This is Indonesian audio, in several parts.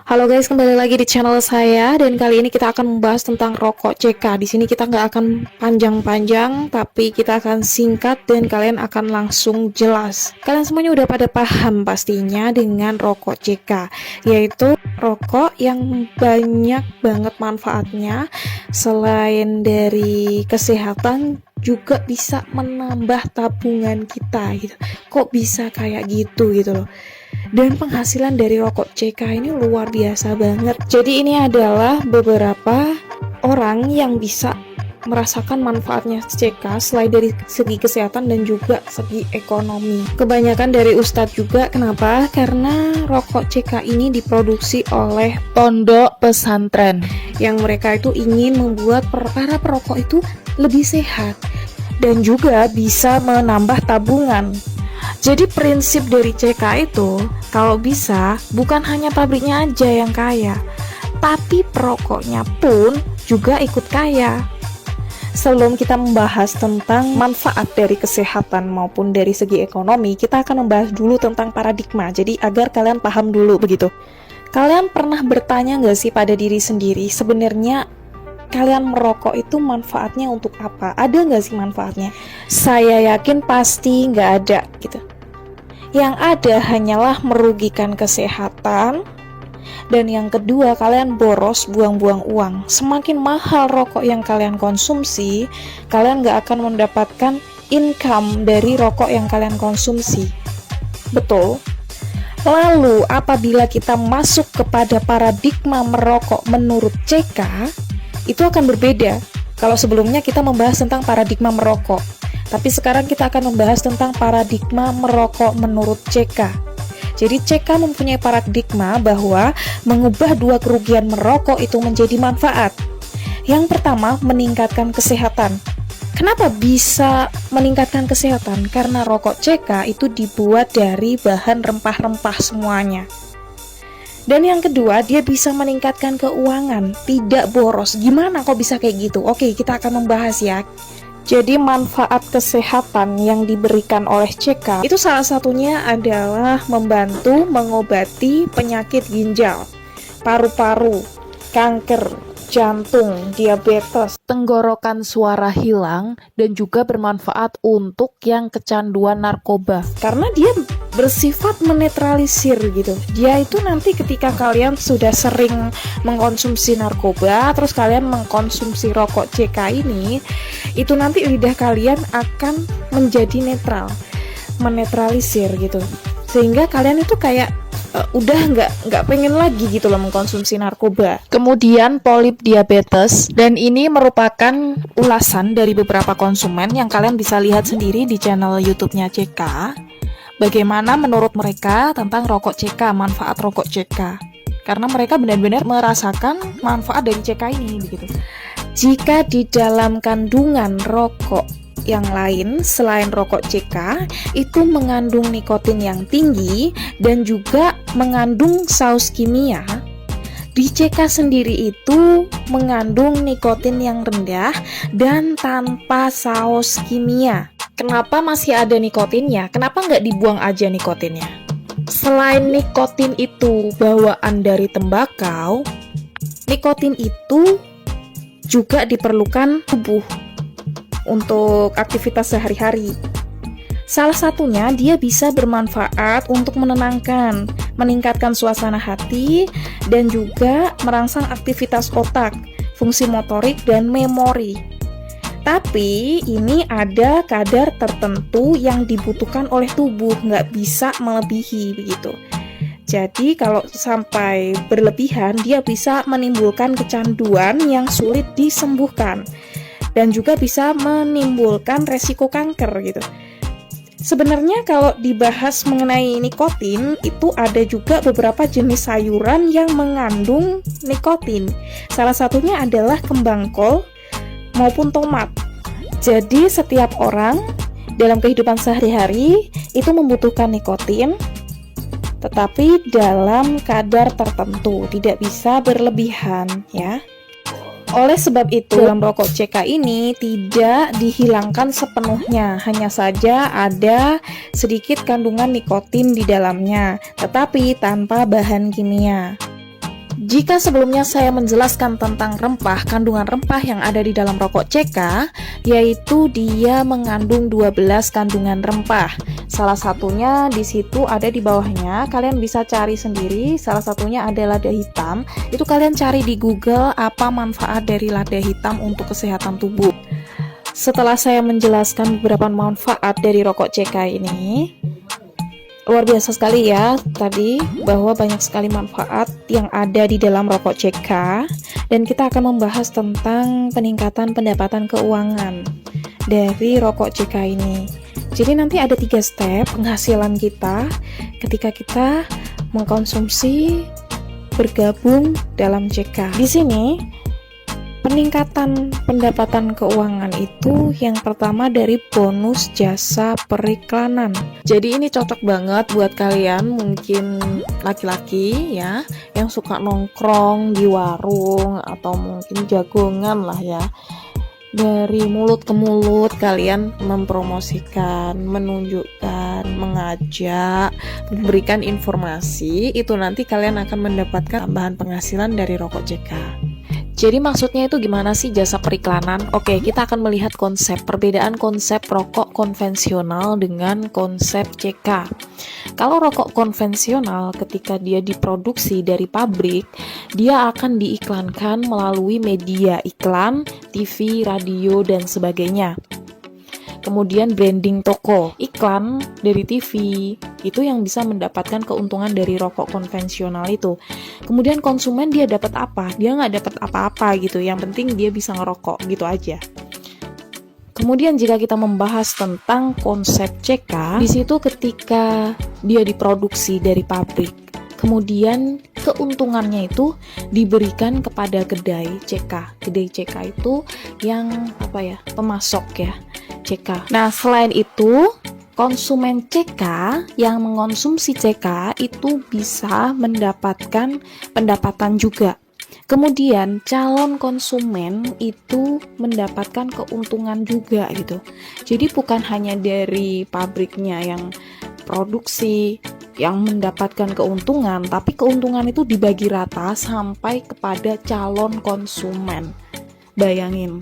Halo guys, kembali lagi di channel saya dan kali ini kita akan membahas tentang rokok CK. Di sini kita nggak akan panjang-panjang, tapi kita akan singkat dan kalian akan langsung jelas. Kalian semuanya udah pada paham pastinya dengan rokok CK, yaitu rokok yang banyak banget manfaatnya. Selain dari kesehatan, juga bisa menambah tabungan kita gitu. Kok bisa kayak gitu loh. Dan penghasilan dari rokok CK ini luar biasa banget. Jadi ini adalah beberapa orang yang bisa merasakan manfaatnya CK selain dari segi kesehatan dan juga segi ekonomi. Kebanyakan dari Ustadz juga. Kenapa? Karena rokok CK ini diproduksi oleh pondok pesantren yang mereka itu ingin membuat para perokok itu lebih sehat dan juga bisa menambah tabungan. Jadi prinsip dari CK itu kalau bisa bukan hanya pabriknya aja yang kaya, tapi perokoknya pun juga ikut kaya. Sebelum kita membahas tentang manfaat dari kesehatan maupun dari segi ekonomi, kita akan membahas dulu tentang paradigma. Jadi agar kalian paham dulu begitu. Kalian pernah bertanya nggak sih pada diri sendiri, sebenarnya kalian merokok itu manfaatnya untuk apa? Ada nggak sih manfaatnya? Saya yakin pasti nggak ada gitu. Yang ada hanyalah merugikan kesehatan. Dan yang kedua, kalian boros, buang-buang uang. Semakin mahal rokok yang kalian konsumsi, kalian nggak akan mendapatkan income dari rokok yang kalian konsumsi. Betul? Lalu, apabila kita masuk kepada paradigma merokok menurut CK, itu akan berbeda. Kalau sebelumnya kita membahas tentang paradigma merokok, tapi sekarang kita akan membahas tentang paradigma merokok menurut CK. Jadi CK mempunyai paradigma bahwa mengubah dua kerugian merokok itu menjadi manfaat. Yang pertama, meningkatkan kesehatan. Kenapa bisa meningkatkan kesehatan? Karena rokok CK itu dibuat dari bahan rempah-rempah semuanya. Dan yang kedua, dia bisa meningkatkan keuangan, tidak boros. Gimana kok bisa kayak gitu? Oke, kita akan membahas ya. Jadi manfaat kesehatan yang diberikan oleh CK itu salah satunya adalah membantu mengobati penyakit ginjal, paru-paru, kanker, jantung, diabetes, tenggorokan suara hilang, dan juga bermanfaat untuk yang kecanduan narkoba. Karena dia bersifat menetralisir gitu. Dia itu nanti ketika kalian sudah sering mengkonsumsi narkoba, terus kalian mengkonsumsi rokok CK ini, itu nanti lidah kalian akan menjadi netral, menetralisir gitu. Sehingga kalian itu kayak udah nggak pengen lagi gitu loh mengkonsumsi narkoba. Kemudian polip diabetes, dan ini merupakan ulasan dari beberapa konsumen yang kalian bisa lihat sendiri di channel YouTube-nya CK. Bagaimana menurut mereka tentang rokok CK, manfaat rokok CK. Karena mereka benar-benar merasakan manfaat dari CK ini begitu. Jika di dalam kandungan rokok yang lain selain rokok CK itu mengandung nikotin yang tinggi dan juga mengandung saus kimia, di CK sendiri itu mengandung nikotin yang rendah dan tanpa saus kimia. Kenapa masih ada nikotinnya? Kenapa nggak dibuang aja nikotinnya? Selain nikotin itu bawaan dari tembakau, nikotin itu juga diperlukan tubuh untuk aktivitas sehari-hari. Salah satunya dia bisa bermanfaat untuk menenangkan, meningkatkan suasana hati, dan juga merangsang aktivitas otak, fungsi motorik, dan memori. Tapi ini ada kadar tertentu yang dibutuhkan oleh tubuh, nggak bisa melebihi begitu. Jadi kalau sampai berlebihan, dia bisa menimbulkan kecanduan yang sulit disembuhkan dan juga bisa menimbulkan resiko kanker gitu. Sebenarnya kalau dibahas mengenai nikotin, itu ada juga beberapa jenis sayuran yang mengandung nikotin. Salah satunya adalah kembang kol maupun tomat. Jadi setiap orang dalam kehidupan sehari-hari itu membutuhkan nikotin, tetapi dalam kadar tertentu, tidak bisa berlebihan ya. Oleh sebab itu, dalam rokok CK ini tidak dihilangkan sepenuhnya, hanya saja ada sedikit kandungan nikotin di dalamnya, tetapi tanpa bahan kimia. Jika sebelumnya saya menjelaskan tentang rempah, kandungan rempah yang ada di dalam rokok CK, yaitu dia mengandung 12 kandungan rempah. Salah satunya di situ ada di bawahnya, kalian bisa cari sendiri. Salah satunya ada lada hitam. Itu kalian cari di Google apa manfaat dari lada hitam untuk kesehatan tubuh. Setelah saya menjelaskan beberapa manfaat dari rokok CK ini, luar biasa sekali ya tadi, bahwa banyak sekali manfaat yang ada di dalam rokok CK. Dan kita akan membahas tentang peningkatan pendapatan keuangan dari rokok CK ini. Jadi nanti ada 3 step penghasilan kita ketika kita mengkonsumsi bergabung dalam CK. Di sini peningkatan pendapatan keuangan itu yang pertama dari bonus jasa periklanan. Jadi ini cocok banget buat kalian mungkin laki-laki ya yang suka nongkrong di warung atau mungkin jagongan lah ya. Dari mulut ke mulut kalian mempromosikan, menunjukkan, mengajak, memberikan informasi, itu nanti kalian akan mendapatkan tambahan penghasilan dari rokok CK. Jadi maksudnya itu gimana sih jasa periklanan? Oke, kita akan melihat perbedaan konsep rokok konvensional dengan konsep CK. Kalau rokok konvensional ketika dia diproduksi dari pabrik, dia akan diiklankan melalui media iklan, TV, radio, dan sebagainya. Kemudian branding toko, iklan dari TV, itu yang bisa mendapatkan keuntungan dari rokok konvensional itu. Kemudian konsumen dia dapat apa? Dia nggak dapat apa-apa gitu, yang penting dia bisa ngerokok gitu aja. Kemudian jika kita membahas tentang konsep CK, di situ ketika dia diproduksi dari pabrik, kemudian keuntungannya itu diberikan kepada kedai CK. Kedai CK itu yang pemasok ya CK. Nah, selain itu, konsumen CK yang mengonsumsi CK itu bisa mendapatkan pendapatan juga. Kemudian calon konsumen itu mendapatkan keuntungan juga gitu. Jadi bukan hanya dari pabriknya yang produksi yang mendapatkan keuntungan, tapi keuntungan itu dibagi rata sampai kepada calon konsumen. Bayangin.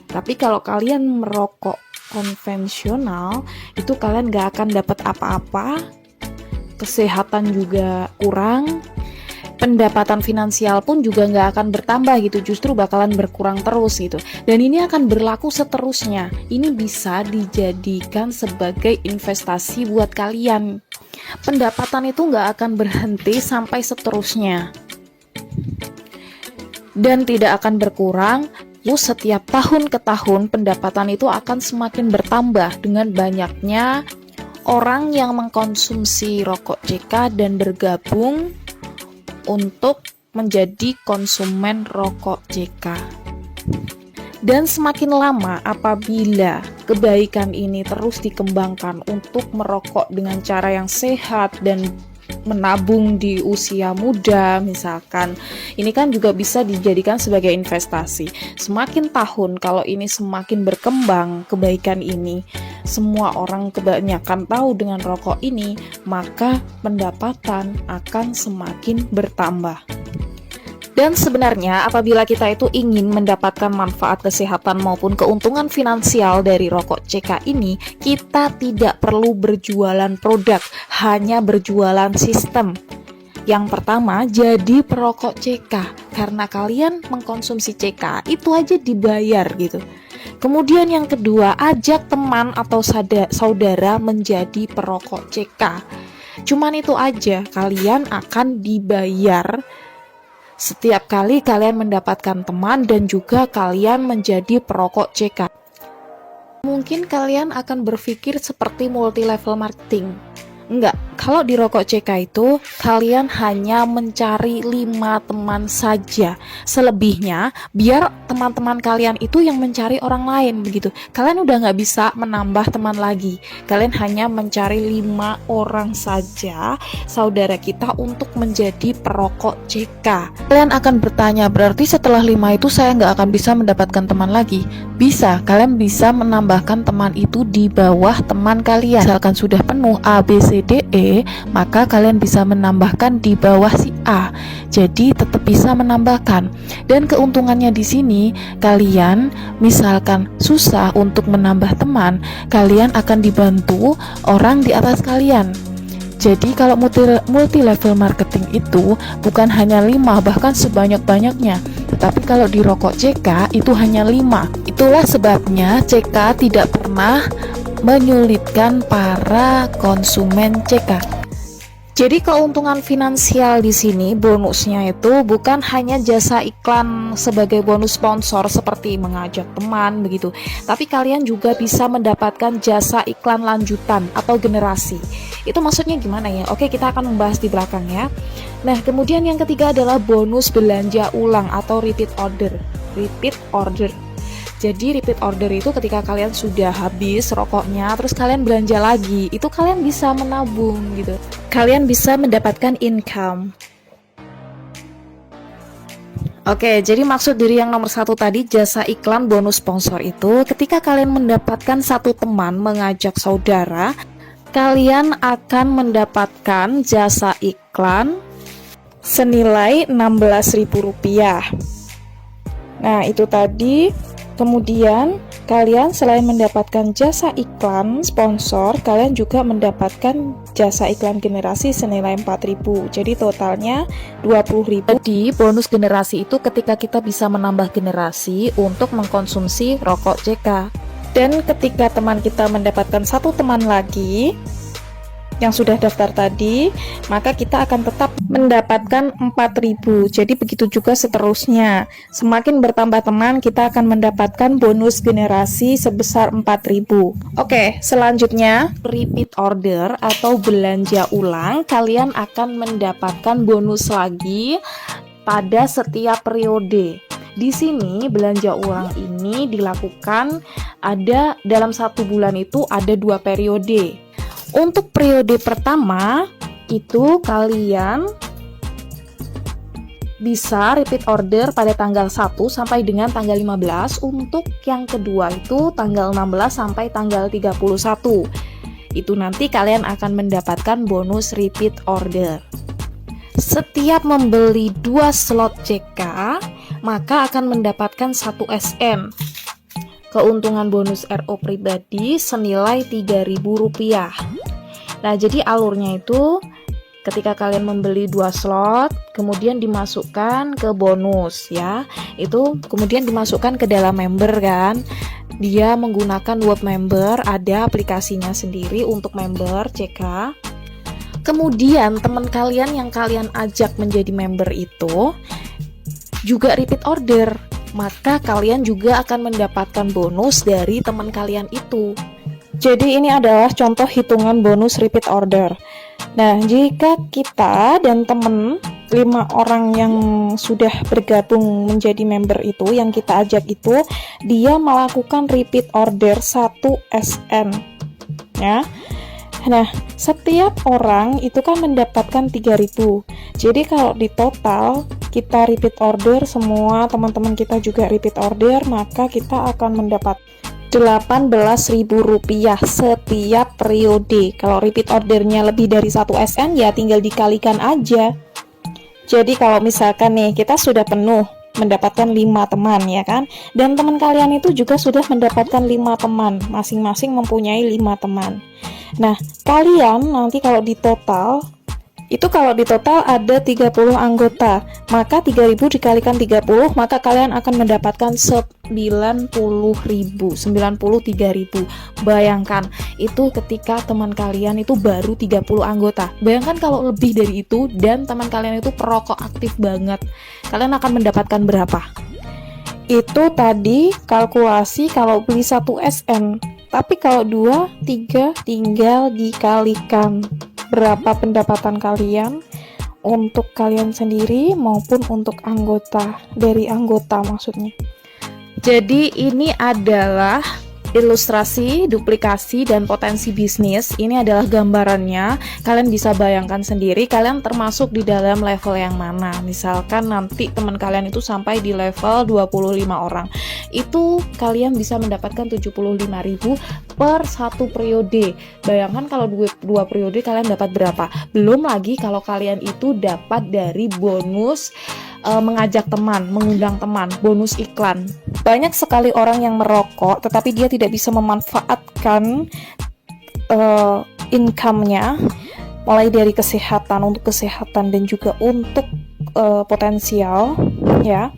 Tapi kalau kalian merokok konvensional, itu kalian gak akan dapat apa-apa, kesehatan juga kurang, pendapatan finansial pun juga nggak akan bertambah gitu, justru bakalan berkurang terus gitu. Dan ini akan berlaku seterusnya. Ini bisa dijadikan sebagai investasi buat kalian. Pendapatan itu nggak akan berhenti sampai seterusnya. Dan tidak akan berkurang. Setiap tahun ke tahun pendapatan itu akan semakin bertambah dengan banyaknya orang yang mengkonsumsi rokok CK dan bergabung untuk menjadi konsumen rokok CK. Dan semakin lama apabila kebaikan ini terus dikembangkan untuk merokok dengan cara yang sehat dan menabung di usia muda misalkan, ini kan juga bisa dijadikan sebagai investasi. Semakin tahun kalau ini semakin berkembang kebaikan ini, semua orang kebanyakan tahu dengan rokok ini, maka pendapatan akan semakin bertambah. Dan sebenarnya apabila kita itu ingin mendapatkan manfaat kesehatan maupun keuntungan finansial dari rokok CK ini, kita tidak perlu berjualan produk, hanya berjualan sistem. Yang pertama, jadi perokok CK. Karena kalian mengkonsumsi CK, itu aja dibayar gitu. Kemudian yang kedua, ajak teman atau saudara menjadi perokok CK. Cuman itu aja, kalian akan dibayar setiap kali kalian mendapatkan teman dan juga kalian menjadi perokok CK. Mungkin kalian akan berpikir seperti multi level marketing. Enggak, kalau di rokok CK itu kalian hanya mencari 5 teman saja. Selebihnya biar teman-teman kalian itu yang mencari orang lain begitu. Kalian udah nggak bisa menambah teman lagi. Kalian hanya mencari 5 orang saja saudara kita untuk menjadi perokok CK. Kalian akan bertanya, berarti setelah 5 itu saya nggak akan bisa mendapatkan teman lagi? Bisa, kalian bisa menambahkan teman itu di bawah teman kalian. Misalkan sudah penuh A, B, C, D, E, maka kalian bisa menambahkan di bawah si A. Jadi tetap bisa menambahkan. Dan keuntungannya di sini, kalian misalkan susah untuk menambah teman, kalian akan dibantu orang di atas kalian. Jadi kalau multi level marketing itu bukan hanya 5, bahkan sebanyak-banyaknya. Tetapi kalau di rokok CK itu hanya 5. Itulah sebabnya CK tidak pernah menyulitkan para konsumen CK. Jadi keuntungan finansial di sini bonusnya itu bukan hanya jasa iklan sebagai bonus sponsor seperti mengajak teman begitu, tapi kalian juga bisa mendapatkan jasa iklan lanjutan atau generasi. Itu maksudnya gimana ya? Oke, kita akan membahas di belakang ya. Nah, kemudian yang ketiga adalah bonus belanja ulang atau repeat order. Repeat order. Jadi repeat order itu ketika kalian sudah habis rokoknya, terus kalian belanja lagi, itu kalian bisa menabung gitu. Kalian bisa mendapatkan income. Oke, jadi maksud diri yang nomor 1 tadi, jasa iklan bonus sponsor itu, ketika kalian mendapatkan satu teman mengajak saudara, kalian akan mendapatkan jasa iklan senilai Rp16.000. Nah, itu tadi. Kemudian kalian selain mendapatkan jasa iklan sponsor, kalian juga mendapatkan jasa iklan generasi senilai 4.000. Jadi totalnya 20.000. Jadi bonus generasi itu ketika kita bisa menambah generasi untuk mengkonsumsi rokok CK. Dan ketika teman kita mendapatkan satu teman lagi yang sudah daftar tadi, maka kita akan tetap mendapatkan 4.000. Jadi begitu juga seterusnya. Semakin bertambah teman, kita akan mendapatkan bonus generasi sebesar 4.000. Oke, selanjutnya repeat order atau belanja ulang, kalian akan mendapatkan bonus lagi pada setiap periode. Di sini belanja ulang ini dilakukan ada dalam 1 bulan itu ada 2 periode. Untuk periode pertama itu kalian bisa repeat order pada tanggal 1 sampai dengan tanggal 15. Untuk yang kedua itu tanggal 16 sampai tanggal 31. Itu nanti kalian akan mendapatkan bonus repeat order. Setiap membeli 2 slot CK, maka akan mendapatkan 1 SN. Keuntungan bonus RO pribadi senilai Rp3.000. Nah, jadi alurnya itu ketika kalian membeli 2 slot, kemudian dimasukkan ke bonus ya. Itu kemudian dimasukkan ke dalam member kan. Dia menggunakan web member, ada aplikasinya sendiri untuk member CK. Kemudian teman kalian yang kalian ajak menjadi member itu juga repeat order, maka kalian juga akan mendapatkan bonus dari teman kalian itu. Jadi ini adalah contoh hitungan bonus repeat order. Nah, jika kita dan teman 5 orang yang sudah bergabung menjadi member itu, yang kita ajak itu, dia melakukan repeat order 1 SN ya. Nah, setiap orang itu kan mendapatkan 3.000. Jadi kalau di total kita repeat order, semua teman-teman kita juga repeat order, maka kita akan mendapat Rp18.000 setiap periode. Kalau repeat ordernya lebih dari 1 SN ya tinggal dikalikan aja. Jadi kalau misalkan nih kita sudah penuh mendapatkan 5 teman ya kan, dan teman kalian itu juga sudah mendapatkan 5 teman, masing-masing mempunyai 5 teman. Nah, kalian nanti kalau di total ada 30 anggota, maka 3.000 dikalikan 30, maka kalian akan mendapatkan 93.000. Bayangkan, itu ketika teman kalian itu baru 30 anggota. Bayangkan kalau lebih dari itu dan teman kalian itu perokok aktif banget, kalian akan mendapatkan berapa? Itu tadi kalkulasi kalau beli 1 SN. Tapi kalau 2, 3 tinggal dikalikan. berapa pendapatan kalian untuk kalian sendiri maupun untuk dari anggota maksudnya. Jadi ini adalah ilustrasi, duplikasi, dan potensi bisnis. Ini adalah gambarannya. Kalian bisa bayangkan sendiri kalian termasuk di dalam level yang mana. Misalkan nanti teman kalian itu sampai di level 25 orang. Itu kalian bisa mendapatkan 75.000 per satu periode. Bayangkan kalau dua periode kalian dapat berapa? Belum lagi kalau kalian itu dapat dari bonus mengajak teman, mengundang teman, bonus iklan. Banyak sekali orang yang merokok tetapi dia tidak bisa memanfaatkan income-nya, mulai dari kesehatan, untuk kesehatan dan juga untuk potensial, ya.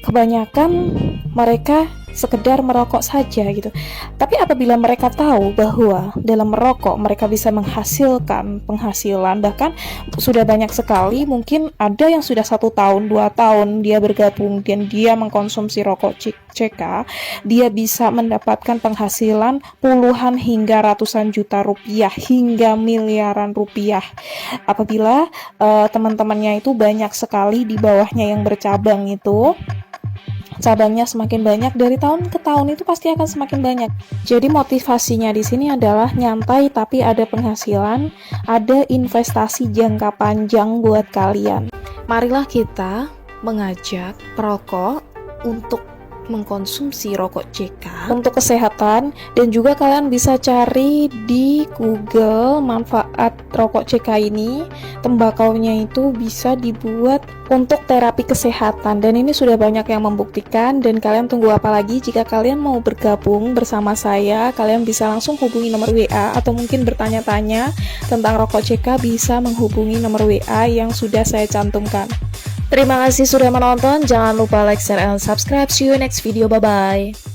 Kebanyakan mereka sekedar merokok saja gitu. Tapi apabila mereka tahu bahwa dalam merokok mereka bisa menghasilkan penghasilan, bahkan sudah banyak sekali, mungkin ada yang sudah 1 tahun, 2 tahun dia bergabung dan dia mengkonsumsi rokok CK, dia bisa mendapatkan penghasilan puluhan hingga ratusan juta rupiah, hingga miliaran rupiah. Apabila teman-temannya itu banyak sekali di bawahnya yang bercabang itu, cabangnya semakin banyak, dari tahun ke tahun itu pasti akan semakin banyak. Jadi motivasinya di sini adalah nyantai tapi ada penghasilan, ada investasi jangka panjang buat kalian. Marilah kita mengajak perokok untuk mengkonsumsi rokok CK untuk kesehatan, dan juga kalian bisa cari di Google manfaat rokok CK ini. Tembakaunya itu bisa dibuat untuk terapi kesehatan dan ini sudah banyak yang membuktikan. Dan kalian tunggu apa lagi? Jika kalian mau bergabung bersama saya, kalian bisa langsung hubungi nomor WA, atau mungkin bertanya-tanya tentang rokok CK bisa menghubungi nomor WA yang sudah saya cantumkan. Terima kasih sudah menonton, jangan lupa like, share, and subscribe. See you next video, bye-bye.